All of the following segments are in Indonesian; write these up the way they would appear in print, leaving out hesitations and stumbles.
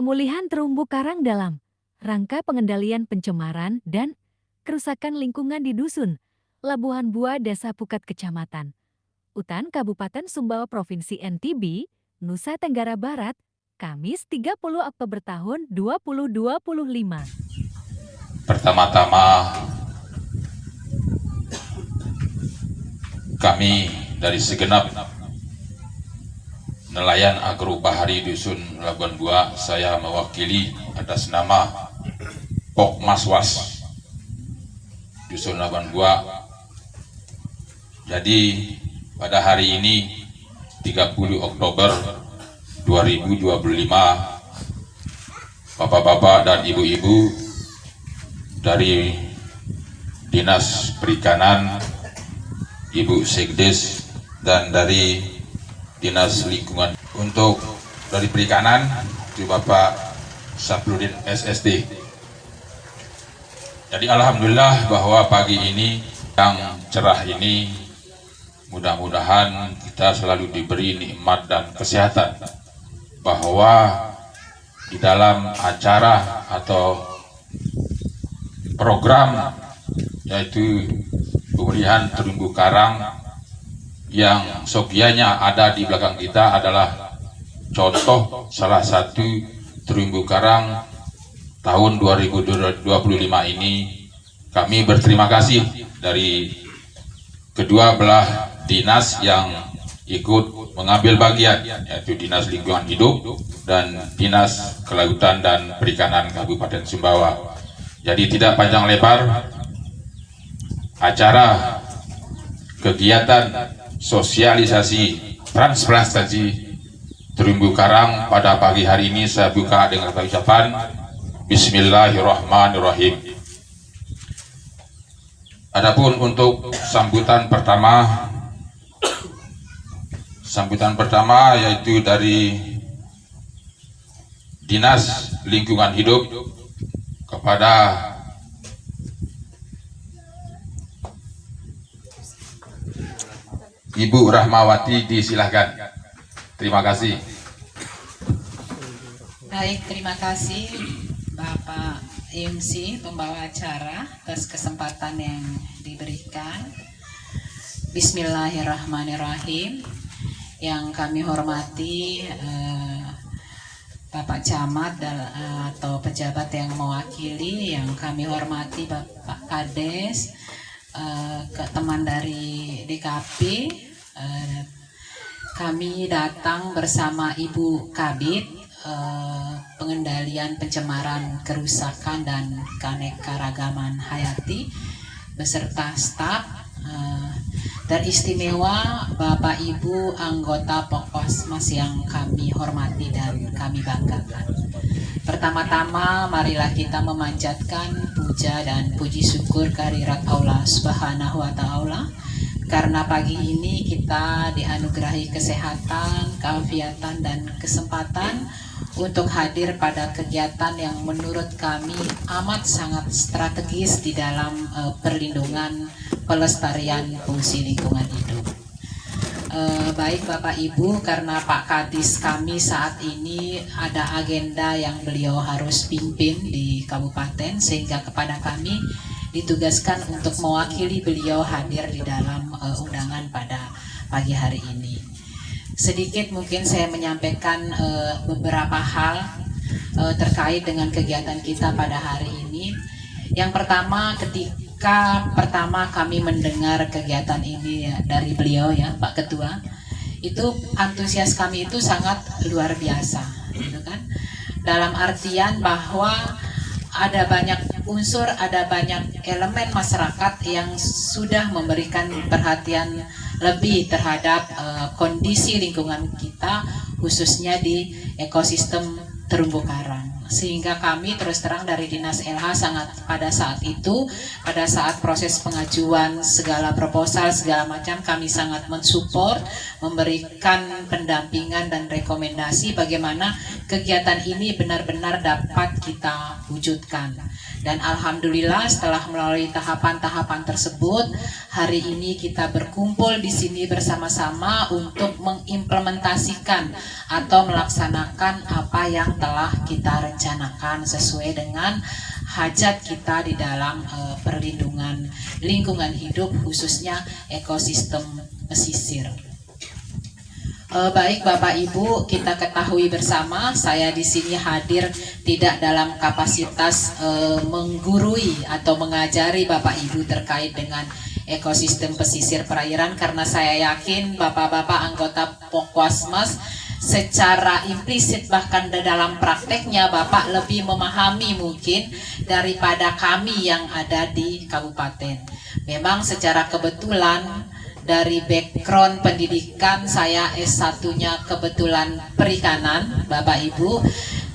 Pemulihan terumbu karang dalam rangka pengendalian pencemaran dan kerusakan lingkungan di Dusun Labuhan Bua, Desa Pukat, Kecamatan Utan, Kabupaten Sumbawa, Provinsi NTB, Nusa Tenggara Barat, Kamis 30 Oktober tahun 2025. Pertama-tama kami dari segenap nelayan agrobahari Dusun Labuhan Bua, saya mewakili atas nama Pok Maswas Dusun Labuhan Bua. Jadi pada hari ini 30 Oktober 2025, bapak-bapak dan ibu-ibu dari Dinas Perikanan, Ibu Sekdes, dan dari Dinas Lingkungan. Untuk dari Perikanan itu Bapak Saprudin SSD. Jadi alhamdulillah bahwa pagi ini yang cerah ini mudah-mudahan kita selalu diberi nikmat dan kesehatan, bahwa di dalam acara atau program yaitu pemilihan terumbu karang yang sogianya ada di belakang kita adalah contoh salah satu terumbu karang tahun 2025 ini. Kami berterima kasih dari kedua belah dinas yang ikut mengambil bagian, yaitu Dinas Lingkungan Hidup dan Dinas Kelautan dan Perikanan Kabupaten Sumbawa. Jadi tidak panjang lebar, acara kegiatan sosialisasi transplantasi terumbu karang pada pagi hari ini saya buka dengan ucapan Bismillahirrahmanirrahim. Adapun untuk sambutan pertama yaitu dari Dinas Lingkungan Hidup kepada Ibu Rahmawati, disilahkan. Terima kasih. Baik, terima kasih Bapak MC pembawa acara atas kesempatan yang diberikan. Bismillahirrahmanirrahim. Yang kami hormati Bapak Camat atau pejabat yang mewakili, yang kami hormati Bapak Kades, teman dari DKP. Kami datang bersama Ibu Kabid, pengendalian pencemaran, kerusakan dan keanekaragaman hayati, beserta staf dan istimewa Bapak Ibu anggota Pokosmas yang kami hormati dan kami banggakan. Pertama-tama marilah kita memanjatkan puja dan puji syukur kehadirat Allah Subhanahu wa Ta'ala, karena pagi ini kita dianugerahi kesehatan, keafiatan dan kesempatan untuk hadir pada kegiatan yang menurut kami amat sangat strategis di dalam perlindungan pelestarian fungsi lingkungan hidup. Baik Bapak Ibu, karena Pak Kadis kami saat ini ada agenda yang beliau harus pimpin di kabupaten, sehingga kepada kami ditugaskan untuk mewakili beliau hadir di dalam undangan pada pagi hari ini. Sedikit mungkin saya menyampaikan beberapa hal terkait dengan kegiatan kita pada hari ini. Yang pertama, ketika kami mendengar kegiatan ini dari beliau ya Pak Ketua, itu antusias kami itu sangat luar biasa, gitu kan? Dalam artian bahwa ada banyak unsur, ada banyak elemen masyarakat yang sudah memberikan perhatian lebih terhadap kondisi lingkungan kita, khususnya di ekosistem terumbu karang. sehingga kami terus terang dari Dinas LH sangat pada saat itu, pada saat proses pengajuan segala proposal segala macam, kami sangat mensupport, memberikan pendampingan dan rekomendasi bagaimana kegiatan ini benar-benar dapat kita wujudkan. Dan alhamdulillah setelah melalui tahapan-tahapan tersebut, hari ini kita berkumpul di sini bersama-sama untuk mengimplementasikan atau melaksanakan apa yang telah kita rencanakan sesuai dengan hajat kita di dalam perlindungan lingkungan hidup, khususnya ekosistem pesisir. Baik Bapak Ibu, kita ketahui bersama, saya di sini hadir tidak dalam kapasitas menggurui atau mengajari Bapak Ibu terkait dengan ekosistem pesisir perairan, karena saya yakin Bapak-bapak anggota Pokwasmas secara implisit bahkan dalam prakteknya Bapak lebih memahami mungkin daripada kami yang ada di kabupaten. Memang secara kebetulan dari background pendidikan saya S1-nya kebetulan perikanan Bapak Ibu,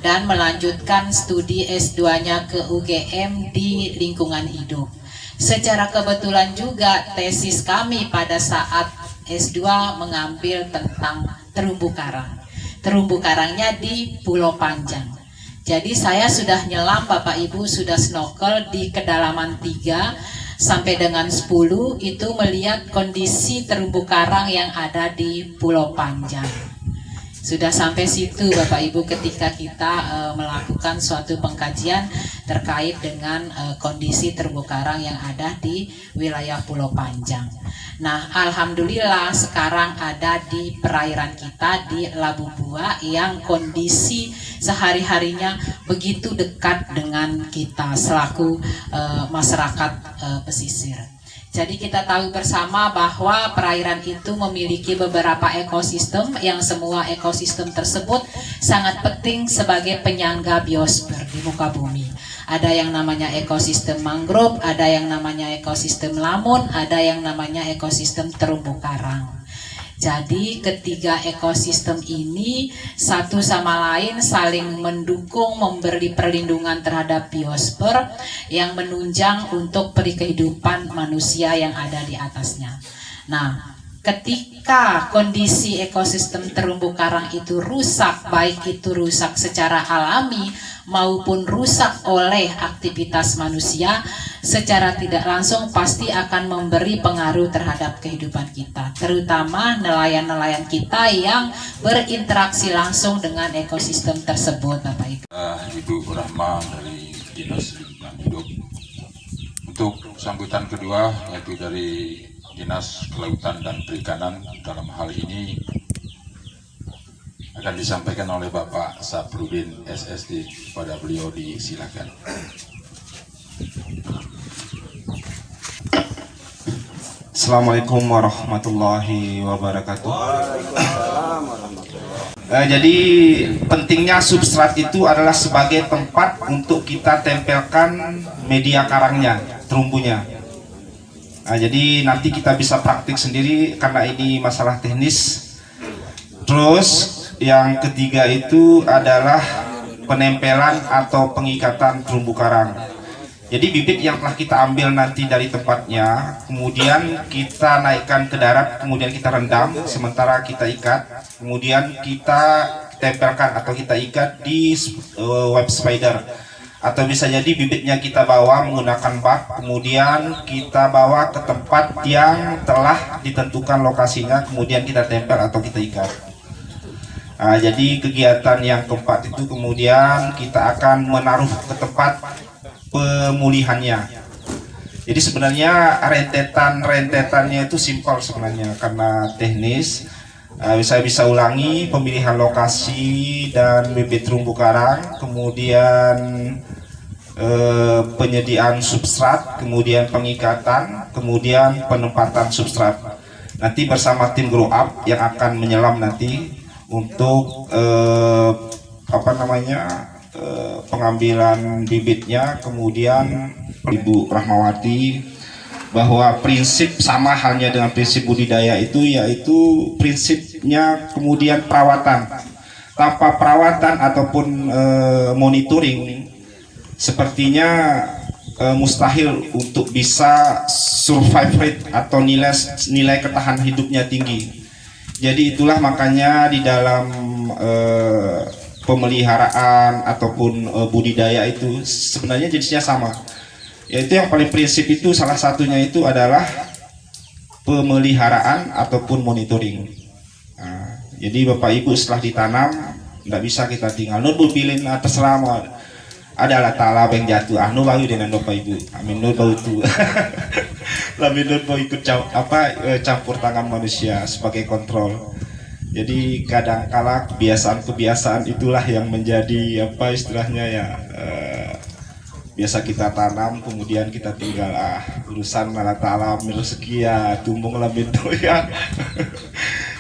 dan melanjutkan studi S2-nya ke UGM di lingkungan hidup. Secara kebetulan juga tesis kami pada saat S2 mengambil tentang terumbu karang. Terumbu karangnya di Pulau Panjang. Jadi saya sudah nyelam Bapak Ibu, sudah snorkel di kedalaman 3 sampai dengan 10 itu melihat kondisi terumbu karang yang ada di Pulau Panjang. Sudah sampai situ Bapak Ibu ketika kita melakukan suatu pengkajian terkait dengan kondisi terumbu karang yang ada di wilayah Pulau Panjang. Nah, alhamdulillah sekarang ada di perairan kita di Labu Bua yang kondisi sehari-harinya begitu dekat dengan kita selaku masyarakat pesisir. Jadi kita tahu bersama bahwa perairan itu memiliki beberapa ekosistem yang semua ekosistem tersebut sangat penting sebagai penyangga biosfer di muka bumi. Ada yang namanya ekosistem mangrove, ada yang namanya ekosistem lamun, ada yang namanya ekosistem terumbu karang. Jadi ketiga ekosistem ini satu sama lain saling mendukung, memberi perlindungan terhadap biosfer yang menunjang untuk kehidupan manusia yang ada di atasnya. Nah, ketika kondisi ekosistem terumbu karang itu rusak, baik itu rusak secara alami maupun rusak oleh aktivitas manusia, secara tidak langsung pasti akan memberi pengaruh terhadap kehidupan kita, terutama nelayan-nelayan kita yang berinteraksi langsung dengan ekosistem tersebut, Bapak Ibu. Ibu Rahma dari Dinas Lingkungan Hidup. Untuk sambutan kedua yaitu dari Dinas Kelautan dan Perikanan, dalam hal ini akan disampaikan oleh Bapak Saprudin SSD. Kepada beliau disilakan. Assalamualaikum warahmatullahi wabarakatuh. Jadi pentingnya substrat itu adalah sebagai tempat untuk kita tempelkan media karangnya, terumbunya. Jadi nanti kita bisa praktik sendiri karena ini masalah teknis. Terus yang ketiga itu adalah penempelan atau pengikatan terumbu karang. Jadi bibit yang telah kita ambil nanti dari tempatnya, kemudian kita naikkan ke darat, kemudian kita rendam, sementara kita ikat, kemudian kita tempelkan atau kita ikat di web spider. Atau bisa jadi bibitnya kita bawa menggunakan bak, kemudian kita bawa ke tempat yang telah ditentukan lokasinya, kemudian kita tempel atau kita ikat. Jadi kegiatan yang keempat itu kemudian kita akan menaruh ke tempat pemulihannya. Jadi sebenarnya rentetannya itu simpel sebenarnya karena teknis. Saya bisa ulangi pemilihan lokasi dan bibit terumbu karang, kemudian penyediaan substrat, kemudian pengikatan, kemudian penempatan substrat. Nanti bersama tim grow up yang akan menyelam nanti untuk pengambilan bibitnya, kemudian Ibu Rahmawati bahwa prinsip sama halnya dengan prinsip budidaya itu yaitu prinsipnya kemudian perawatan. tanpa perawatan ataupun monitoring sepertinya mustahil untuk bisa survive rate atau nilai ketahanan hidupnya tinggi. Jadi itulah makanya di dalam pemeliharaan ataupun budidaya itu sebenarnya jenisnya sama. Yaitu yang paling prinsip itu salah satunya itu adalah pemeliharaan ataupun monitoring. Nah, jadi Bapak Ibu setelah ditanam tidak bisa kita tinggal nur pilih terserah mau adalah ta'ala yang jatuh anu bayu dengan Bapak Ibu amin nur bau itu lebih nur bau ikut campur tangan manusia sebagai kontrol. Jadi kadang-kala kebiasaan itulah yang menjadi apa istilahnya ya biasa kita tanam kemudian kita tinggal urusan Allah Ta'ala rezeki ya tumbung lebih itu ya.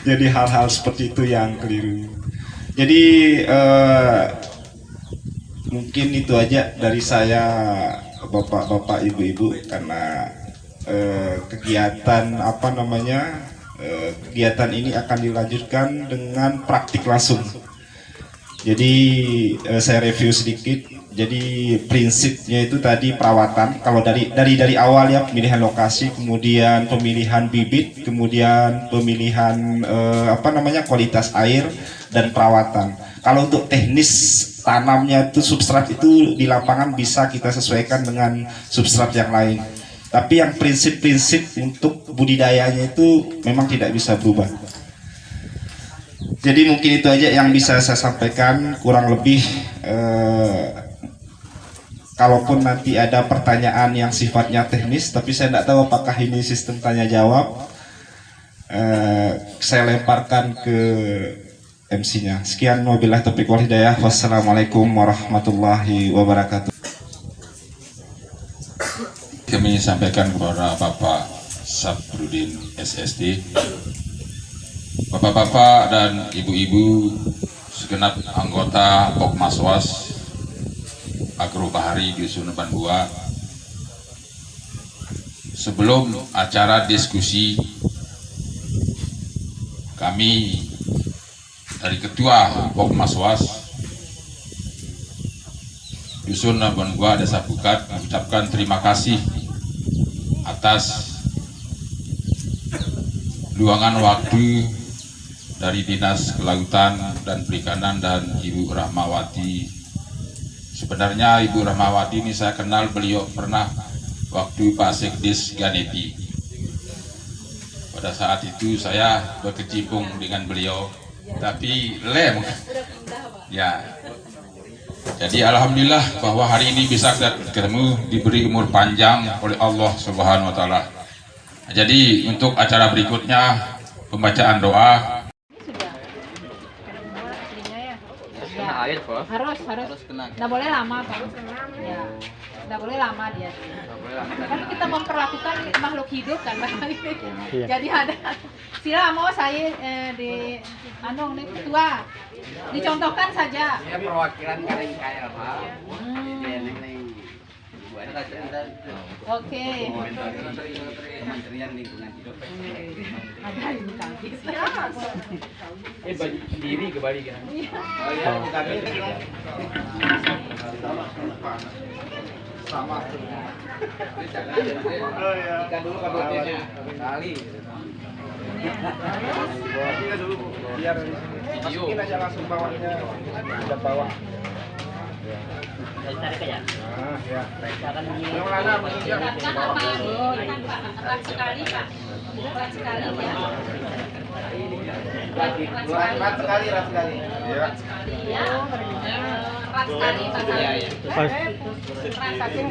Jadi hal-hal seperti itu yang keliru. Jadi mungkin itu aja dari saya bapak-bapak ibu-ibu karena kegiatan kegiatan ini akan dilanjutkan dengan praktik langsung. Jadi saya review sedikit. Jadi prinsipnya itu tadi perawatan. Kalau dari awal ya pemilihan lokasi, kemudian pemilihan bibit, kemudian pemilihan kualitas air dan perawatan. Kalau untuk teknis tanamnya itu substrat itu di lapangan bisa kita sesuaikan dengan substrat yang lain. Tapi yang prinsip-prinsip untuk budidayanya itu memang tidak bisa berubah. Jadi mungkin itu aja yang bisa saya sampaikan, kurang lebih kalaupun nanti ada pertanyaan yang sifatnya teknis, tapi saya tidak tahu apakah ini sistem tanya jawab, saya lemparkan ke MC-nya. Sekian, wabillahi taufiq wal hidayah. Wassalamualaikum warahmatullahi wabarakatuh. Kami sampaikan kepada Bapak Sabrudin SSD, Bapak-bapak dan ibu-ibu segenap anggota Pokmaswas Agro Bahari Dusun Bandua. Sebelum acara diskusi, kami dari Ketua Pokmaswas Dusun Bandua Desa Pukat mengucapkan terima kasih atas luangan waktu dari Dinas Kelautan dan Perikanan dan Ibu Rahmawati. Sebenarnya Ibu Rahmawati ini saya kenal, beliau pernah waktu Pak Sekdes Ganepi. Pada saat itu saya berkecimpung dengan beliau, tapi lem. Ya. Jadi alhamdulillah bahwa hari ini bisa ketemu, diberi umur panjang oleh Allah Subhanahu wa taala. Jadi untuk acara berikutnya pembacaan doa. Harus kena. Nggak boleh lama, Pak. Ya. Nggak boleh lama dia. Kan kita memperlakukan makhluk hidup kan, Pak. Jadi ada sila mau saya di nih ketua dicontohkan saja. Ya perwakilan kareng kaya Pak. Oke. Kementerian Lingkungan Hidup. Ada ibu kaki. Bagi diri kembali kan. Oh ya, kami sama. Oh ya. Ikan dulu kabutnya. Kali. Kita dulu biar masukin aja langsung bawahnya. Udah bawah. Tarik aja. Nah, ya. Cara Yang mana menginjak? Erat sekali, Pak. Erat sekali ya. Rat sekali. Ya. Ya. Erat sekali, Pak. Iya, iya. Rasakin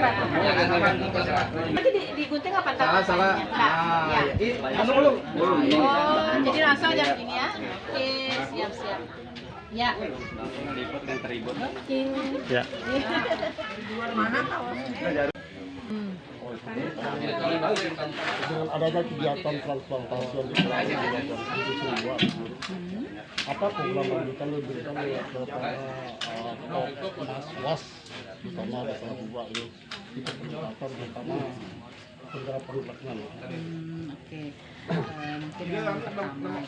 Nanti digunting apa? Salah. Ya. Masuk belum? Oh, jadi langsung aja begini ya. Oke, siap. Ya. Ya. Dengan adanya kegiatan transplantasi yang dilakukan di Sumba, apa program lanjutan yang diberikan kepada Mas terutama Desa Sumba itu peningkatan terutama penerapan pelaksanaan. Oke. Mungkin yang pertama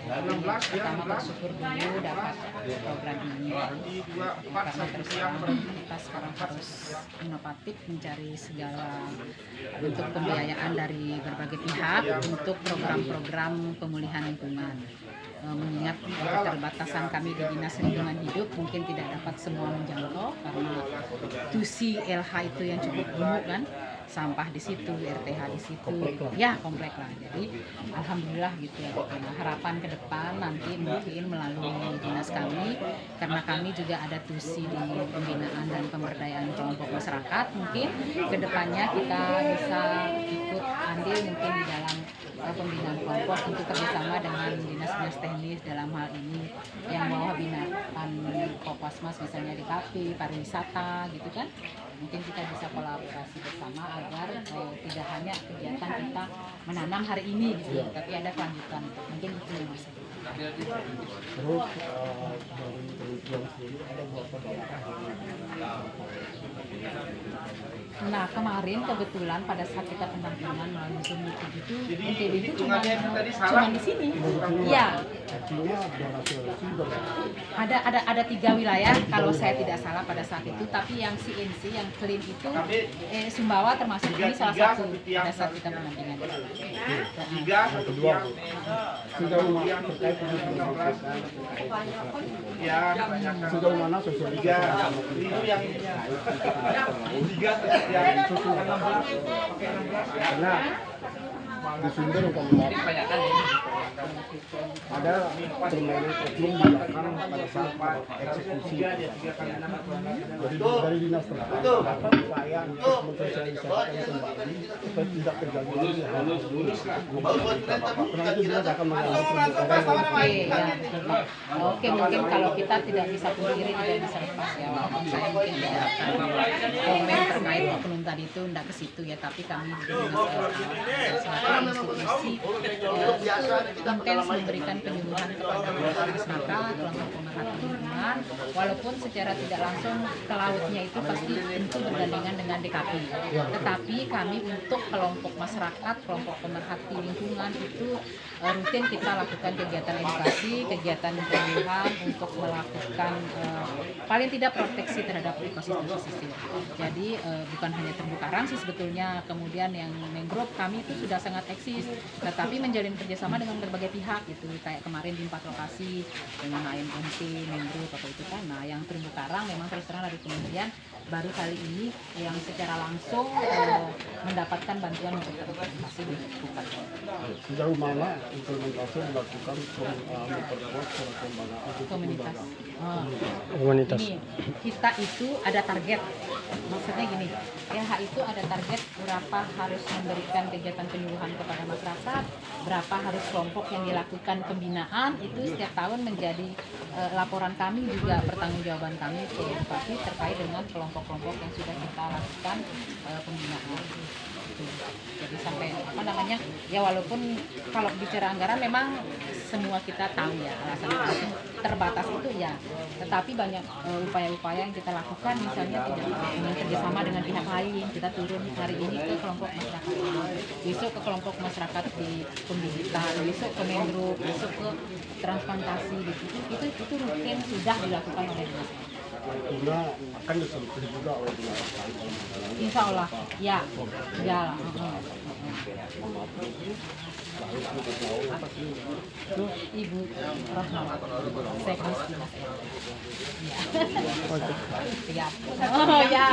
bersyukur dulu dapat program ini, karena terus terang kita sekarang harus inovatif mencari segala bentuk pembiayaan dari berbagai pihak untuk program-program pemulihan lingkungan. Mengingat keterbatasan kami di Dinas Lingkungan Hidup mungkin tidak dapat semua menjangkau karena tusi LH itu yang cukup gemuk kan, sampah di situ, RTH di situ, ya komplek lah. Jadi alhamdulillah gitu ya. Nah, harapan ke depan nanti mungkin melalui dinas kami, karena kami juga ada tusi di pembinaan dan pemberdayaan kelompok masyarakat, mungkin ke depannya kita bisa ikut andil mungkin di dalam pembinaan kelompok untuk kerjasama dengan dinas-dinas teknis dalam hal ini yang bawah binaan Kopasmas, misalnya di kafe, pariwisata gitu kan. Mungkin kita bisa kolaborasi bersama agar tidak hanya kegiatan kita menanam hari ini gitu, tapi ada kelanjutan. Mungkin itu yang bisa. Terus dari penelitian sendiri ada beberapa daerah. Nah, kemarin kebetulan pada saat kita pendampingan melalui Zoom meeting itu, NTB itu cuma di sini. Iya. Ada 3 wilayah kalau saya tidak salah pada saat itu, tapi yang CNC yang clean itu Sumbawa termasuk ini salah satu pada saat kita pendampingan. Kedua, sejauh mana terkait sejauh mana sosialisasi itu yang karena di sumber ada berbagai oknum di belakang pada saat eksekusi. Jadi dari dinas terkait dapat upaya untuk mensosialisasikan kembali supaya tidak terjadi lagi hal tersebut. Karena itu dinas akan Oke, mungkin kalau kita tidak bisa pungkiri, tidak bisa lepas ya. Saya mungkin tidak akan komen terkait oknum tadi itu, tidak ke situ ya. Tapi kami di dinas institusi intens memberikan penyuluhan kepada masyarakat, kelompok pemerhati lingkungan, walaupun secara tidak langsung ke lautnya itu pasti tentu bergandengan dengan DKP. Tetapi kami untuk kelompok masyarakat, kelompok pemerhati lingkungan itu rutin kita lakukan kegiatan edukasi, kegiatan penyuluhan untuk melakukan paling tidak proteksi terhadap ekosistem pesisir. Jadi bukan hanya terumbu karang sih sebetulnya, kemudian yang mangrove kami itu sudah sangat eksis, tetapi menjalin kerjasama dengan berbagai pihak gitu, kayak kemarin di 4 lokasi dengan AMNT, mangrove atau itu kan. Nah, yang terumbu karang memang terus terang dari kementerian baru kali ini yang secara langsung mendapatkan bantuan untuk implementasi di Bupat. Sejauh mana implementasi dilakukan memperkuat pengembangan Komunitas. komunitas? Ini kita itu ada target, maksudnya gini, LH itu ada target berapa harus memberikan kegiatan penyuluhan kepada masyarakat, berapa harus kelompok yang dilakukan pembinaan, itu setiap tahun menjadi laporan kami, juga pertanggungjawaban kami ke Bupati terkait dengan kelompok-kelompok yang sudah kita lakukan pembinaan. Jadi sampai ya walaupun kalau bicara anggaran memang semua kita tahu ya alasan terbatas itu ya, tetapi banyak upaya-upaya yang kita lakukan, misalnya tidak ingin kerjasama dengan pihak lain, kita turun hari ini ke kelompok masyarakat, besok ke kelompok masyarakat di pembibitan, besok ke mangrove, besok ke transplantasi itu rutin sudah dilakukan oleh dinas. Guna akan disentuh juga oleh dinas. Insya Allah, ya. Ibu Rahmat, Sekdes Dinas Siap. Oh ya.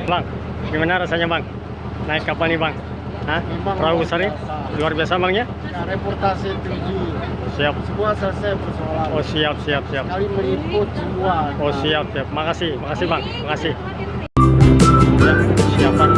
Bang, gimana rasanya bang? Naik kapal nih bang? Hah? Perahu besar nih? Luar biasa bang ya? Reportase 7. Siap. Semua selesai persoalan. Oh siap. Kali meliput semua. Oh siap. Makasih bang. Makasih. Ya, siapan.